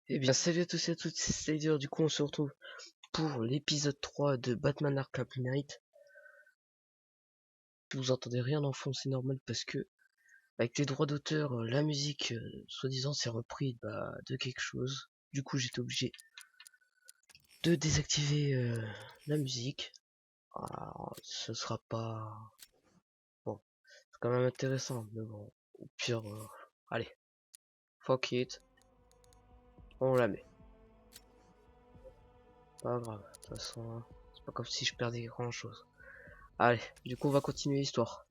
Eh bien, salut à tous et à toutes, c'est Slider. Du coup, on se retrouve pour l'épisode 3 de Batman Arkham Knight. Si vous entendez rien en fond, c'est normal parce que, avec les droits d'auteur, la musique, soi-disant, c'est repris de quelque chose. Du coup, j'étais obligé de désactiver la musique. Alors, ce sera pas... Bon, c'est quand même intéressant, mais bon, au pire, allez, fuck it, on la met. Pas grave, de toute façon, hein, c'est pas comme si je perdais grand chose. Allez, du coup, on va continuer l'histoire.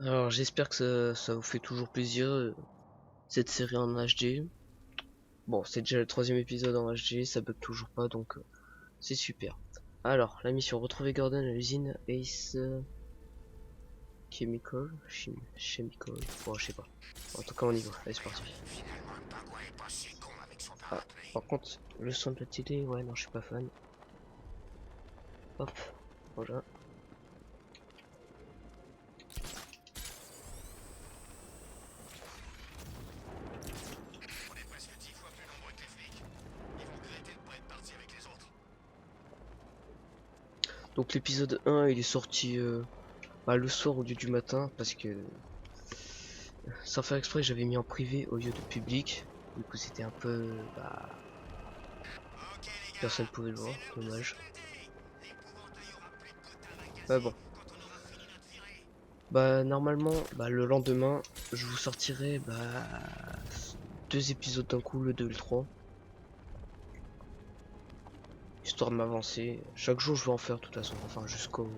Alors j'espère que ça vous fait toujours plaisir cette série en HD. Bon, c'est déjà le troisième épisode en HD, ça bug toujours pas donc c'est super. Alors la mission, retrouver Gordon à l'usine Ace Chemical, Chemical, bon je sais pas. En tout cas on y va, allez c'est parti. Ah, par contre le son de la télé, ouais non je suis pas fan. Hop, voilà. Donc l'épisode 1 il est sorti le soir au lieu du matin parce que sans faire exprès j'avais mis en privé au lieu de public. Du coup c'était un peu personne pouvait le voir, dommage. Bah bon. Bah normalement le lendemain je vous sortirai deux épisodes d'un coup, le 2 et le 3. Histoire de m'avancer. Chaque jour je vais en faire de toute façon. Enfin jusqu'au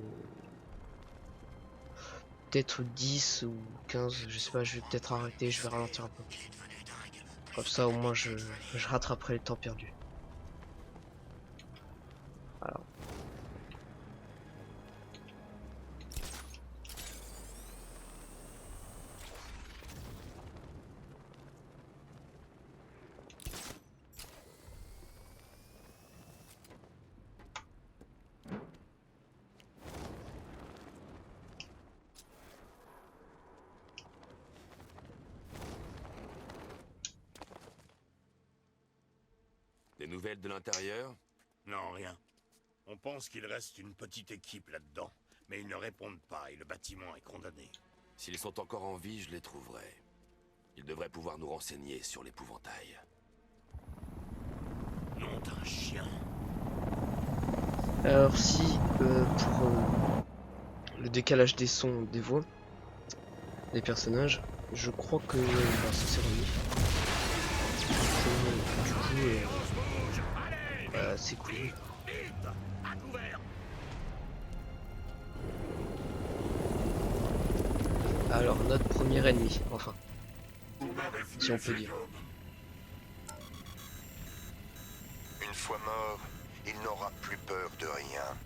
peut-être 10 ou 15, je sais pas, je vais peut-être arrêter, je vais ralentir un peu. Comme ça au moins je rattraperai le temps perdu. Alors. Des nouvelles de l'intérieur? Non, rien. On pense qu'il reste une petite équipe là-dedans, mais ils ne répondent pas et le bâtiment est condamné. S'ils sont encore en vie, je les trouverai. Ils devraient pouvoir nous renseigner sur l'épouvantail. Nom d'un chien. Alors si pour le décalage des sons des voix des personnages, je crois que ça s'est remis. Du coup c'est cool. Alors notre premier ennemi, enfin, si on peut dire. Une fois mort, il n'aura plus peur de rien.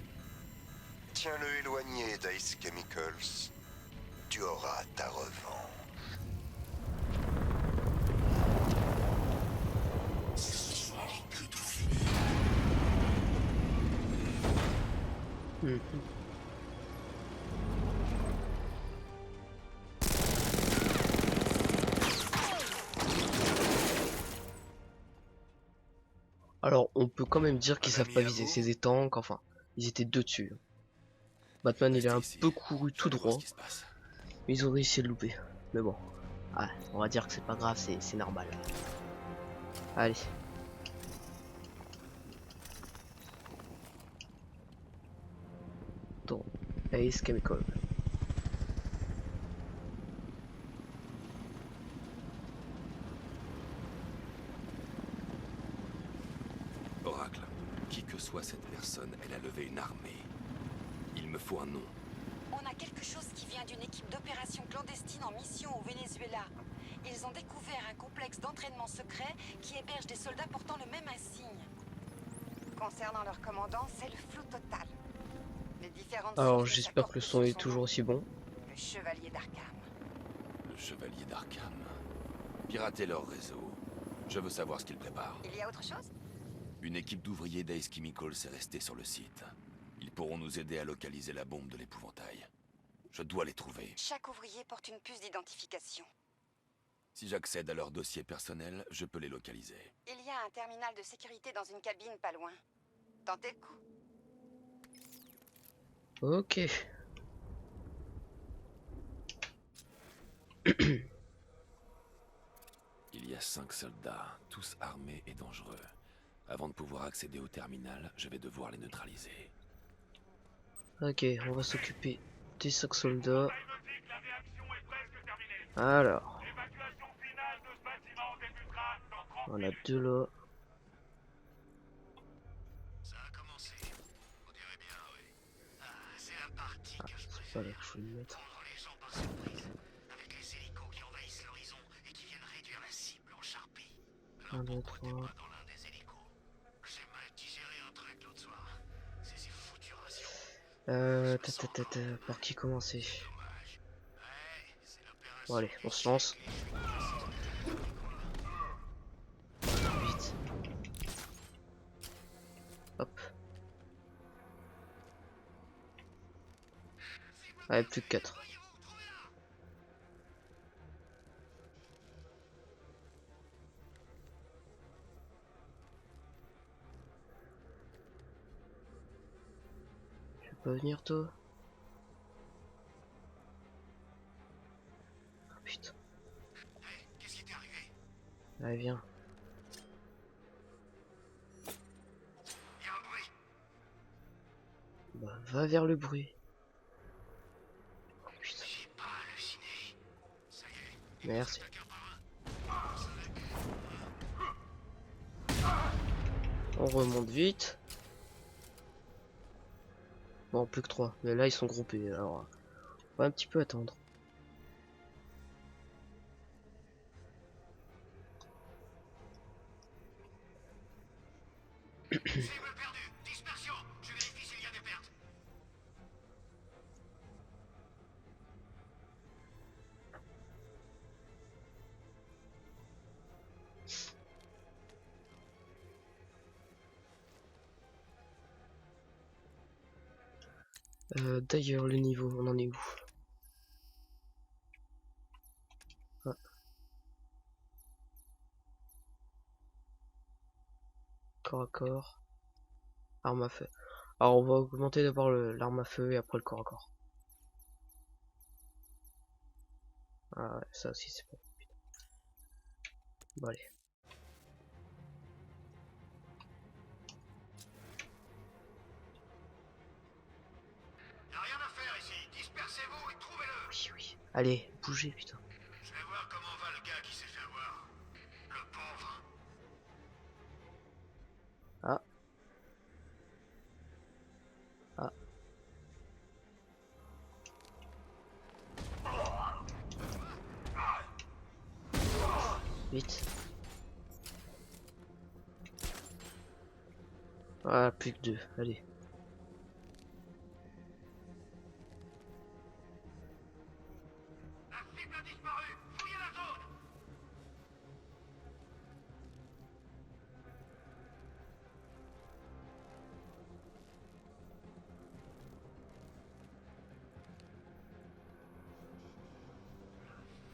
Tiens-le éloigné d'Ice Chemicals. Tu auras ta revanche. Alors on peut quand même dire qu'ils savent pas viser, c'est des tanks, enfin, ils étaient deux dessus. Batman il a un peu couru tout droit, mais ils ont réussi à le louper. Mais bon, on va dire que c'est pas grave, c'est normal. Allez. Donc, Ace Chemical. Oracle, qui que soit cette personne, elle a levé une armée. Il me faut un nom. On a quelque chose qui vient d'une équipe d'opération clandestine en mission au Venezuela. Ils ont découvert un complexe d'entraînement secret qui héberge des soldats portant le même insigne. Concernant leur commandant, c'est le flou total. Les différents 46 Alors de sa j'espère que le son est corpus toujours aussi bon. Le Chevalier d'Arkham. Le Chevalier d'Arkham. Pirater leur réseau. Je veux savoir ce qu'ils préparent. Il y a autre chose? Une équipe d'ouvriers d'Ace Chemicals est restée sur le site. Ils pourront nous aider à localiser la bombe de l'épouvantail. Je dois les trouver. Chaque ouvrier porte une puce d'identification. Si j'accède à leur dossier personnel, je peux les localiser. Il y a un terminal de sécurité dans une cabine pas loin. Tentez le coup. Ok. Il y a 5 soldats, tous armés et dangereux. Avant de pouvoir accéder au terminal, je vais devoir les neutraliser. Ok, on va s'occuper des 5 soldats. Alors. On a 2 là. Ça a commencé. On dirait bien, oui. Ah, c'est la partie que je C'est préfère. pas là que je veux le mettre. Prendre les gens par surprise. Avec les hélicos qui envahissent l'horizon et qui viennent réduire la cible en charpie. 1, 2, Pourquoi t'es 3. pas dans l'un des hélicos? J'ai mal digéré un truc l'autre soir. C'est ces foutues rations. Par qui commencer? Dommage. Ouais, c'est l'opération. Bon allez, on se lance. Vite. Hop. Allez, plus que 4. Tu veux pas venir toi? Oh, putain. Qu'est-ce qui t'est arrivé? Allez, viens. Il y a un bruit. Bah, va vers le bruit. Oh, putain. J'ai pas halluciné. Ça y est. Merci. On remonte vite. Bon, plus que 3. Mais là, ils sont groupés. Alors, on va un petit peu attendre. Cible perdue. Dispersion. Je vérifie s'il y a des pertes. D'ailleurs, le niveau, on en est où? Ah. Corps à corps. Arme à feu. Alors, on va augmenter d'abord l'arme à feu et après le corps à corps. Ah ouais, ça aussi c'est bon. Bon allez. Y a rien à faire ici. Dispersez-vous et trouvez-le. Oui, oui. Allez, bougez, putain. Je vais voir comment va le gars qui s'est fait avoir. Le pauvre. Ah. Ah. Vite. Voilà, plus que 2. Allez. La cible a disparu. Fouillez la zone.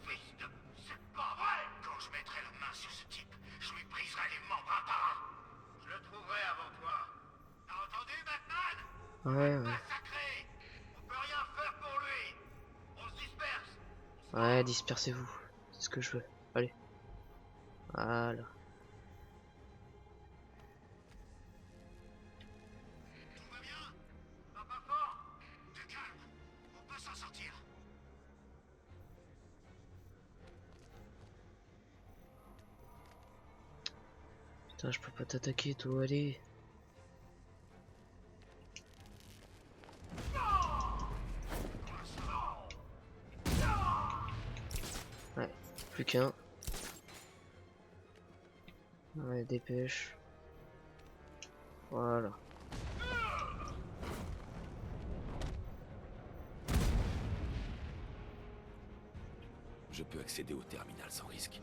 Fils de... C'est pas vrai. Quand je mettrai la main sur ce type, je lui briserai les membres un par un. Je le trouverai avant toi. T'as entendu, Batman? Ouais, ouais. Massacré. On peut rien faire pour lui. On se disperse. Ouais, dispersez-vous. C'est ce que je veux. Allez. Voilà. Tout va bien? Va pas fort? Te calme. On peut s'en sortir. Putain, je peux pas t'attaquer, toi, allez. Ouais, plus qu'un. Ouais, dépêche. Voilà. je peux accéder au terminal sans risque.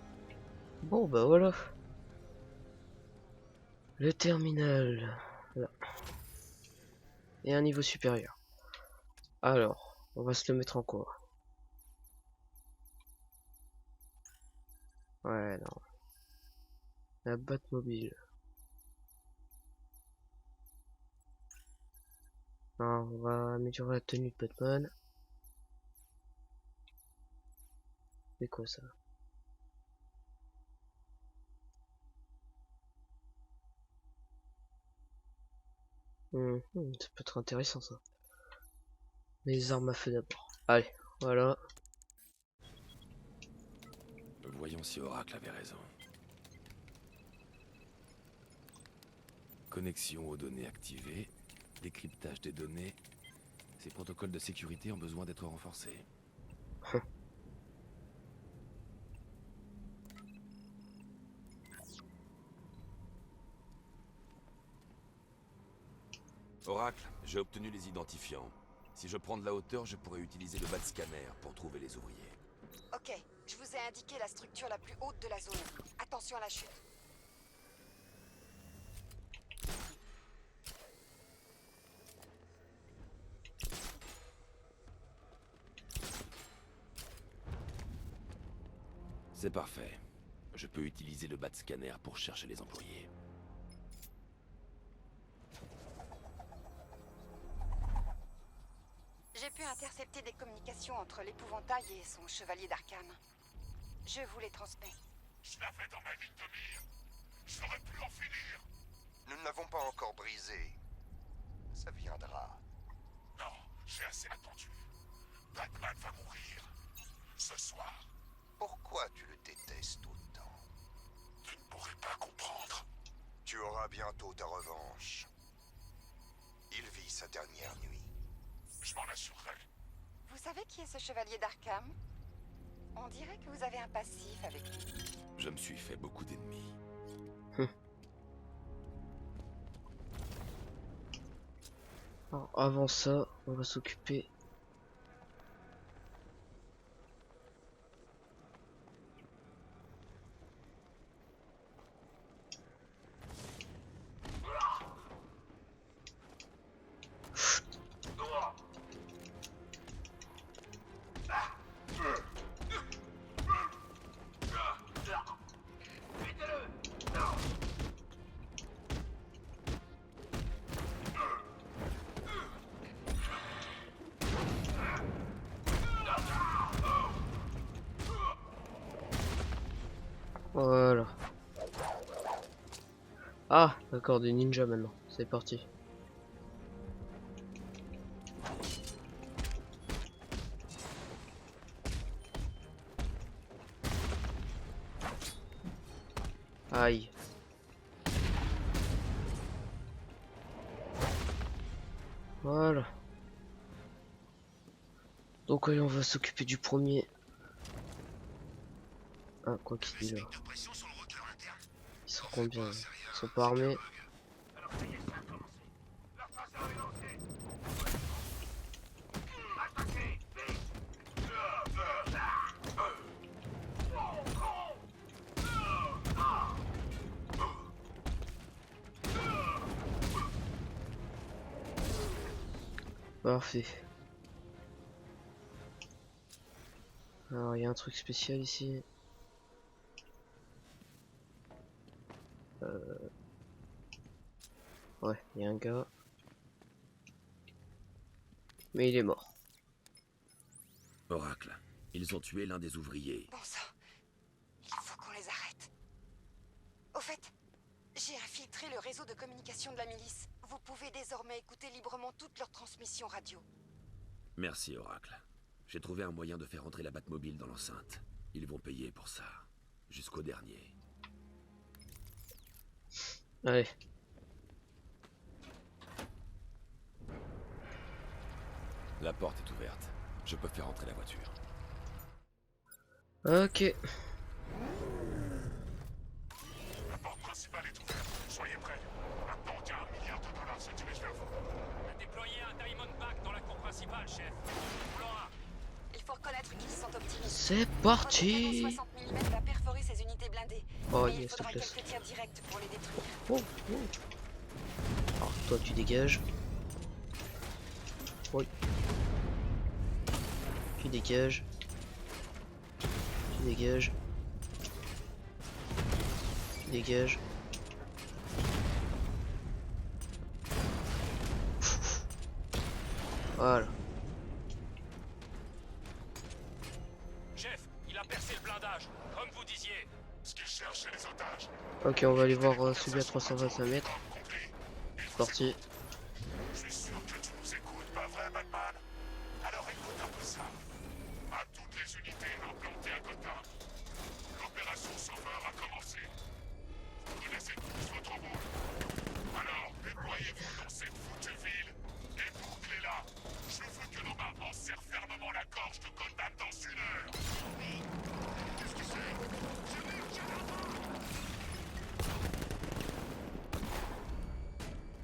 Bon bah voilà. Le terminal. Là. Et un niveau supérieur. Alors, on va se le mettre en quoi? Ouais, non. La Batmobile. Non, on va améliorer la tenue de Batman. C'est quoi ça? Ça peut être intéressant ça. Les armes à feu d'abord. Allez, voilà. Voyons si Oracle avait raison. Connexion aux données activées, décryptage des données. Ces protocoles de sécurité ont besoin d'être renforcés. Oracle, j'ai obtenu les identifiants. Si je prends de la hauteur, je pourrais utiliser le bat scanner pour trouver les ouvriers. Ok, je vous ai indiqué la structure la plus haute de la zone. Attention à la chute. C'est parfait. Je peux utiliser le bat scanner pour chercher les employés. J'ai pu intercepter des communications entre l'épouvantail et son chevalier d'Arkham. Je vous les transmets. Je l'avais dans ma ligne de mire. J'aurais pu en finir. Nous ne l'avons pas encore brisé. Ça viendra. Non, j'ai assez attendu. Batman va mourir. Ce soir. Pourquoi tu le détestes autant? Tu ne pourrais pas comprendre. Tu auras bientôt ta revanche. Il vit sa dernière nuit. Je m'en assurerai. Vous savez qui est ce chevalier d'Arkham? On dirait que vous avez un passif avec lui. Je me suis fait beaucoup d'ennemis. Alors, avant ça, on va s'occuper. Voilà. Ah, d'accord, des ninjas maintenant. C'est parti. Aïe. Voilà. Donc allez, on va s'occuper du premier. Ah, quoi qu'il dit là. De pression sur le roteur interne. Ils sont combien là? Ils sont pas armés. Alors ça y est, ça a commencé. Leur traceur est lancé. Attaquez, vite. Parfait. Alors il y a un truc spécial ici. Ouais, il y a un gars. Mais il est mort. Oracle, ils ont tué l'un des ouvriers. Bon sang, il faut qu'on les arrête. Au fait, j'ai infiltré le réseau de communication de la milice. Vous pouvez désormais écouter librement toutes leurs transmissions radio. Merci, Oracle. J'ai trouvé un moyen de faire entrer la Batmobile dans l'enceinte. Ils vont payer pour ça. Jusqu'au dernier. Allez. La porte est ouverte. Je peux faire entrer la voiture. Ok. La porte principale est ouverte. Soyez prêts. Maintenant, on tient $1 milliard se dirige vers vous. Déployez un Diamond Back dans la cour principale, chef. Laura, faut reconnaître qu'ils sont optimistes. C'est Votre parti. canon 60 mm va perforer ces unités blindées. Oh Mais il yes, faudra classe. quelques tirs directs pour les détruire. Oh, oh. Alors toi tu dégages. Oui. Tu dégages. Tu dégages. Tu dégages. Voilà. Chef, il a percé le blindage, comme vous disiez. Ce qu'il cherche, c'est les otages. Ok, on va aller voir celui à 325 mètres. C'est parti. Je suis sûr que tu nous écoutes, pas vrai, Batman? Alors écoute un peu ça. À toutes les unités implantées à Gotham, l'opération Sauveur a commencé. Vous connaissez tous votre rôle. Alors, déployez-vous dans cette foutue ville et bouclez-la. Je veux que nos mains enserrent fermement la gorge de Gotham dans 1 heure. Oui. Qu'est-ce que c'est?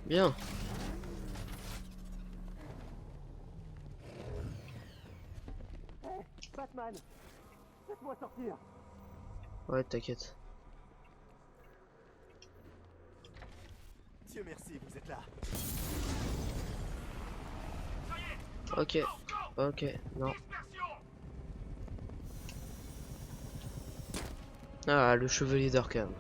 Bien. Batman, laisse-moi sortir. Ouais, t'inquiète. Dieu merci, vous êtes là. Ok. Ok, non. Ah, le chevalier d'Arkham.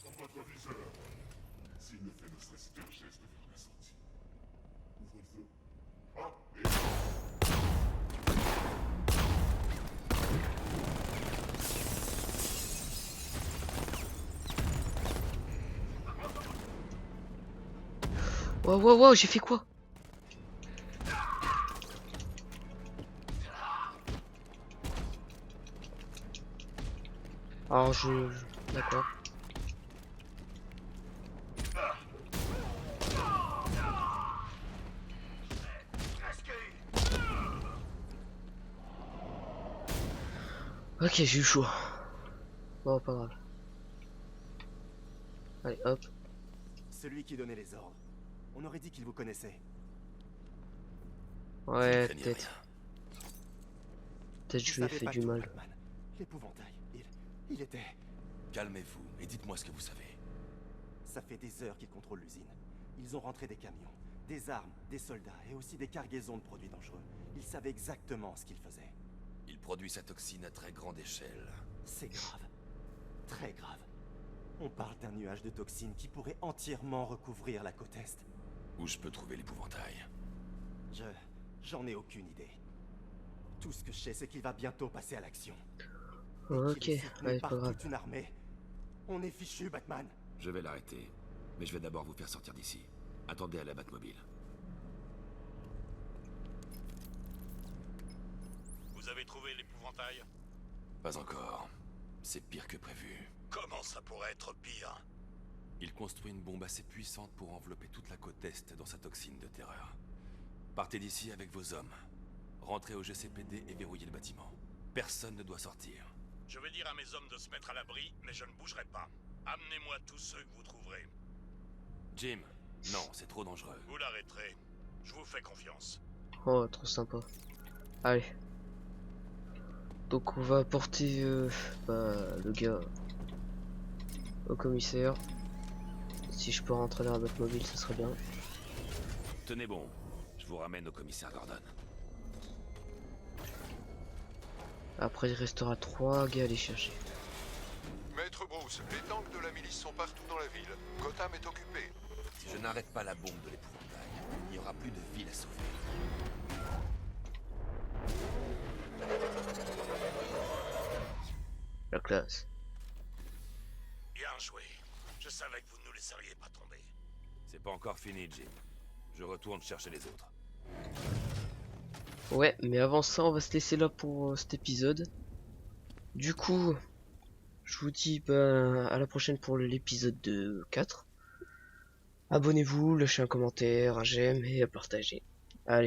Dans votre viseur. S'il ne fait ne serait-ce qu'un geste vers la sortie. Ouvrez le feu. Hop et... Wow, wow, wow, j'ai fait quoi? Alors D'accord. Ok, j'ai eu chaud. Bon, pas grave. Allez, hop. Celui qui donnait les ordres. On aurait dit qu'il vous connaissait. Ouais, Craignez peut-être. rien. Peut-être je lui ai savez fait pas du tout, mal. Batman. L'épouvantail. Il était... Calmez-vous et dites-moi ce que vous savez. Ça fait des heures qu'ils contrôlent l'usine. Ils ont rentré des camions, des armes, des soldats et aussi des cargaisons de produits dangereux. Ils savaient exactement ce qu'ils faisaient. Il produit sa toxine à très grande échelle. C'est grave. Très grave. On parle d'un nuage de toxines qui pourrait entièrement recouvrir la côte Est. Où je peux trouver l'épouvantail? J'en ai aucune idée. Tout ce que je sais, c'est qu'il va bientôt passer à l'action. Et Ok, qu'il est soutenu allez, par pas grave. toute une armée. On est fichu, Batman. Je vais l'arrêter. Mais je vais d'abord vous faire sortir d'ici. Attendez à la Batmobile. Vous avez trouvé l'épouvantail? Pas encore. C'est pire que prévu. Comment ça pourrait être pire? Il construit une bombe assez puissante pour envelopper toute la côte Est dans sa toxine de terreur. Partez d'ici avec vos hommes. Rentrez au GCPD et verrouillez le bâtiment. Personne ne doit sortir. Je vais dire à mes hommes de se mettre à l'abri, mais je ne bougerai pas. Amenez-moi tous ceux que vous trouverez. Jim, non, c'est trop dangereux. Vous l'arrêterez. Je vous fais confiance. Oh, trop sympa. Allez. Donc on va apporter le gars au commissaire. Si je peux rentrer dans la Batmobile, ça serait bien. Tenez bon, je vous ramène au commissaire Gordon. Après, il restera 3 gars à aller chercher. Maître Bruce, les tanks de la milice sont partout dans la ville. Gotham est occupée. Si je n'arrête pas la bombe de l'épouvantail, il n'y aura plus de ville à sauver. La classe. Bien joué. Je savais que vous ne nous laisseriez pas tomber. C'est pas encore fini, Jim. Je retourne chercher les autres. Ouais, mais avant ça, on va se laisser là pour cet épisode. Du coup, je vous dis à la prochaine pour l'épisode 4. Abonnez-vous, lâchez un commentaire, un j'aime et à partager.